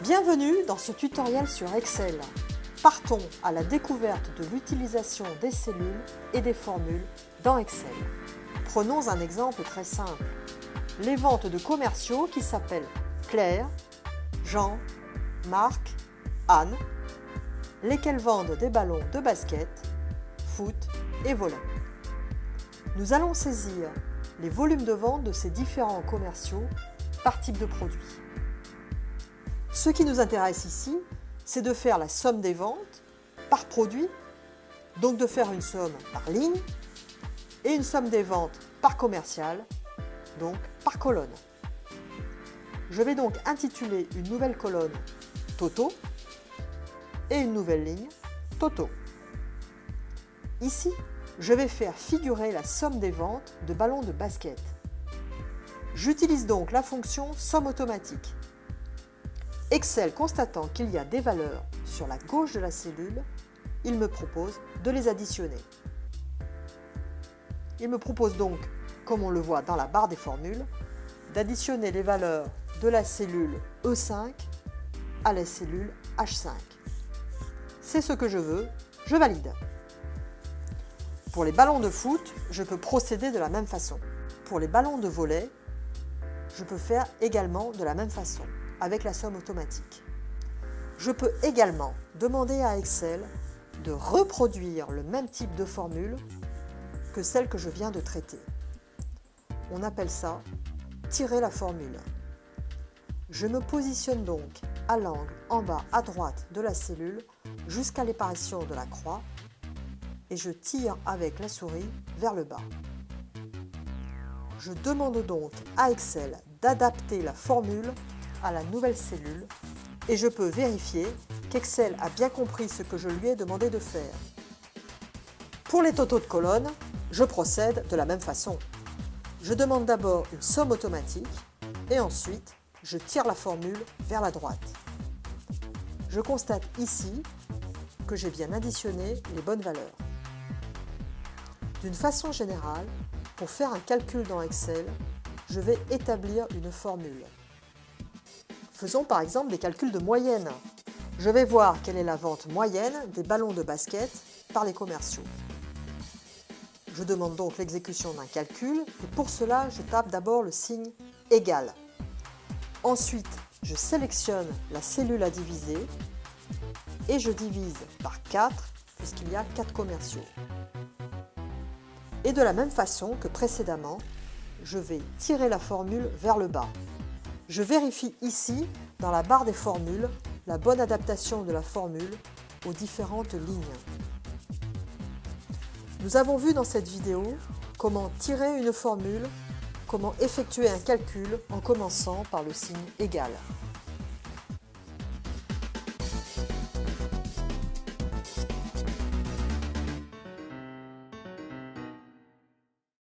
Bienvenue dans ce tutoriel sur Excel. Partons à la découverte de l'utilisation des cellules et des formules dans Excel. Prenons un exemple très simple. Les ventes de commerciaux qui s'appellent Claire, Jean, Marc, Anne, lesquels vendent des ballons de basket, foot et volley. Nous allons saisir les volumes de vente de ces différents commerciaux par type de produit. Ce qui nous intéresse ici, c'est de faire la somme des ventes par produit, donc de faire une somme par ligne, et une somme des ventes par commercial, donc par colonne. Je vais donc intituler une nouvelle colonne « Toto » et une nouvelle ligne « Toto ». Ici, je vais faire figurer la somme des ventes de ballons de basket. J'utilise donc la fonction somme automatique. Excel constatant qu'il y a des valeurs sur la gauche de la cellule, il me propose de les additionner. Il me propose donc, comme on le voit dans la barre des formules, d'additionner les valeurs de la cellule E5 à la cellule H5. C'est ce que je veux, je valide. Pour les ballons de foot, je peux procéder de la même façon. Pour les ballons de volley, je peux faire également de la même façon, avec la somme automatique. Je peux également demander à Excel de reproduire le même type de formule que celle que je viens de traiter. On appelle ça « tirer la formule ». Je me positionne donc à l'angle en bas à droite de la cellule jusqu'à l'apparition de la croix et je tire avec la souris vers le bas. Je demande donc à Excel d'adapter la formule à la nouvelle cellule et je peux vérifier qu'Excel a bien compris ce que je lui ai demandé de faire. Pour les totaux de colonne, je procède de la même façon. Je demande d'abord une somme automatique et ensuite je tire la formule vers la droite. Je constate ici que j'ai bien additionné les bonnes valeurs. D'une façon générale, pour faire un calcul dans Excel, je vais établir une formule. Faisons par exemple des calculs de moyenne. Je vais voir quelle est la vente moyenne des ballons de basket par les commerciaux. Je demande donc l'exécution d'un calcul et pour cela, je tape d'abord le signe « égal ». Ensuite, je sélectionne la cellule à diviser et je divise par 4 puisqu'il y a 4 commerciaux. Et de la même façon que précédemment, je vais tirer la formule vers le bas. Je vérifie ici, dans la barre des formules, la bonne adaptation de la formule aux différentes lignes. Nous avons vu dans cette vidéo comment tirer une formule, comment effectuer un calcul en commençant par le signe égal.